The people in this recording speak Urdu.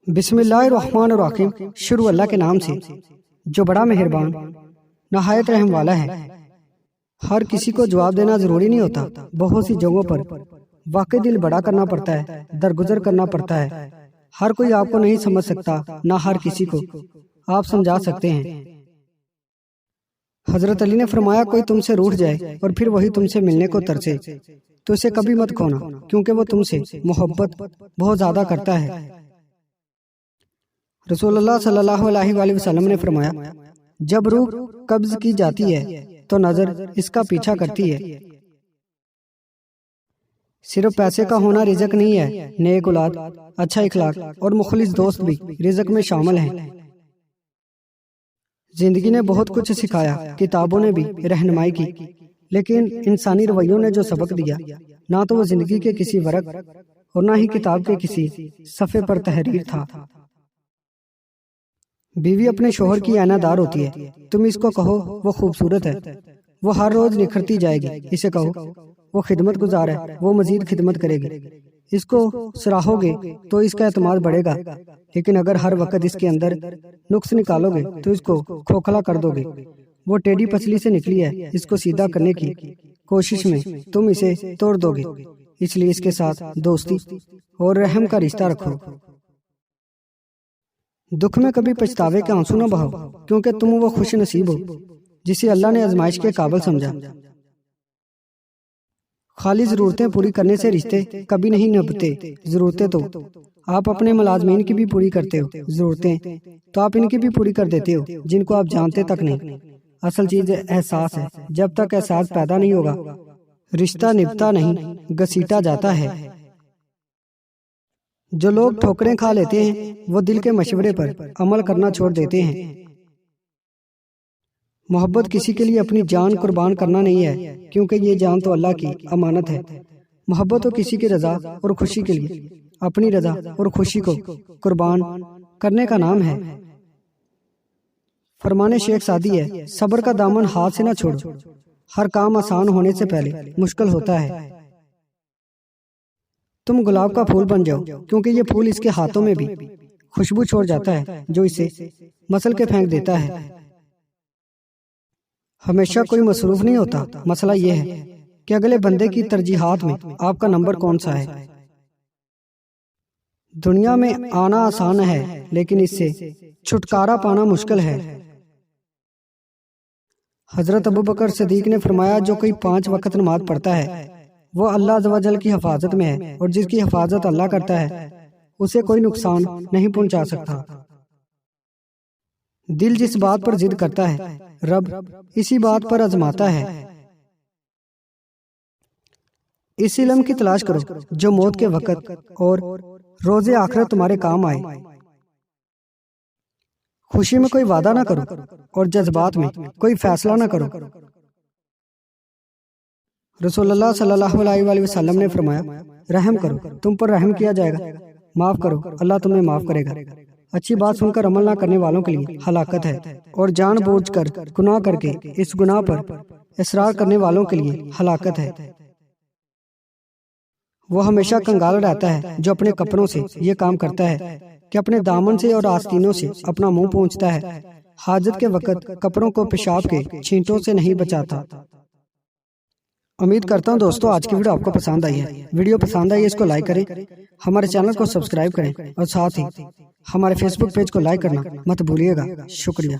بسم اللہ الرحمن الرحیم۔ شروع اللہ کے نام سے جو بڑا مہربان نہایت رحم والا ہے۔ ہر کسی کو جواب دینا ضروری نہیں ہوتا۔ بہت سی جگہوں پر واقعی دل بڑا کرنا پڑتا ہے، درگزر کرنا پڑتا ہے۔ ہر کوئی آپ کو نہیں سمجھ سکتا، نہ ہر کسی کو آپ سمجھا سکتے ہیں۔ حضرت علی نے فرمایا، کوئی تم سے روٹھ جائے اور پھر وہی تم سے ملنے کو ترسے تو اسے کبھی مت کھونا، کیونکہ وہ تم سے محبت بہت زیادہ کرتا ہے۔ رسول اللہ صلی اللہ علیہ وآلہ وسلم نے فرمایا، جب روح قبض کی جاتی ہے تو نظر اس کا پیچھا کرتی ہے۔ صرف پیسے کا ہونا رزق نہیں ہے، نیک اولاد، اچھا اخلاق اور مخلص دوست بھی رزق میں شامل ہیں۔ زندگی نے بہت کچھ سکھایا، کتابوں نے بھی رہنمائی کی، لیکن انسانی رویوں نے جو سبق دیا، نہ تو وہ زندگی کے کسی ورق اور نہ ہی کتاب کے کسی صفحے پر تحریر تھا۔ بیوی اپنے شوہر کی آئینہ دار ہوتی ہے۔ تم اس کو کہو وہ خوبصورت ہے، وہ ہر روز نکھرتی جائے گی۔ اسے کہو وہ خدمت گزار ہے، وہ مزید خدمت کرے گی۔ اس کو سراہو گے تو اس کا اعتماد بڑھے گا، لیکن اگر ہر وقت اس کے اندر نقص نکالو گے تو اس کو کھوکھلا کر دو گے۔ وہ ٹیڑھی پسلی سے نکلی ہے، اس کو سیدھا کرنے کی کوشش میں تم اسے توڑ دو گے۔ اس لیے اس کے ساتھ دوستی اور رحم کا رشتہ رکھو۔ دکھ میں کبھی پچھتاوے کے آنسو نہ بہاؤ، کیونکہ تم وہ خوش نصیب ہو جسے اللہ نے آزمائش کے قابل سمجھا۔ خالی ضرورتیں پوری کرنے سے رشتے کبھی نہیں نبھتے۔ ضرورتیں تو آپ اپنے ملازمین کی بھی پوری کرتے ہو، ضرورتیں تو آپ ان کی بھی پوری کر دیتے ہو جن کو آپ جانتے تک نہیں۔ اصل چیز احساس ہے۔ جب تک احساس پیدا نہیں ہوگا، رشتہ نبھتا نہیں، گھسیٹا جاتا ہے۔ جو لوگ ٹھوکریں کھا لیتے ہیں وہ دل کے مشورے پر عمل کرنا چھوڑ دیتے ہیں۔ محبت کسی کے لیے اپنی جان قربان کرنا نہیں ہے، کیونکہ یہ جان تو اللہ کی امانت ہے۔ محبت تو کسی کی رضا اور خوشی کے لیے اپنی رضا اور خوشی کو قربان کرنے کا نام ہے۔ فرمان شیخ سعدی ہے، صبر کا دامن ہاتھ سے نہ چھوڑو، ہر کام آسان ہونے سے پہلے مشکل ہوتا ہے۔ تم گلاب کا پھول بن جاؤ، کیونکہ یہ پھول اس کے ہاتھوں میں بھی خوشبو چھوڑ جاتا ہے جو اسے مسل کے پھینک دیتا ہے۔ ہمیشہ کوئی مصروف نہیں ہوتا، مسئلہ یہ ہے کہ اگلے بندے کی ترجیحات میں آپ کا نمبر کون سا ہے۔ دنیا میں آنا آسان ہے، لیکن اس سے چھٹکارا پانا مشکل ہے۔ حضرت ابوبکر صدیق نے فرمایا، جو کوئی 5 وقت نماز پڑھتا ہے وہ اللہ عز و جل کی حفاظت میں ہے، اور جس کی حفاظت اللہ کرتا ہے اسے کوئی نقصان نہیں پہنچا سکتا۔ دل جس بات پر ضد کرتا ہے، رب اسی بات پر آزماتا ہے۔ اس علم کی تلاش کرو جو موت کے وقت اور روز آخرت تمہارے کام آئے۔ خوشی میں کوئی وعدہ نہ کرو اور جذبات میں کوئی فیصلہ نہ کرو۔ رسول اللہ صلی اللہ علیہ وآلہ وسلم نے فرمایا، رحم کرو، تم پر رحم کیا جائے گا، معاف کرو، اللہ تمہیں معاف کرے گا۔ اچھی بات سن کر عمل نہ کرنے والوں کے لیے ہلاکت ہے، اور جان بوجھ کر گناہ کر کے اس گناہ پر اصرار کرنے والوں کے لیے ہلاکت ہے۔ وہ ہمیشہ کنگال رہتا ہے جو اپنے کپڑوں سے یہ کام کرتا ہے کہ اپنے دامن سے اور آستینوں سے اپنا منہ پونچھتا ہے، حاجت کے وقت کپڑوں کو پیشاب کے چھینٹوں سے نہیں بچاتا۔ امید کرتا ہوں دوستو آج کی ویڈیو آپ کو پسند آئی ہے۔ ویڈیو پسند آئی ہے اس کو لائک کریں، ہمارے چینل کو سبسکرائب کریں، اور ساتھ ہی ہمارے فیس بک پیج کو لائک کرنا مت بھولیے گا۔ شکریہ۔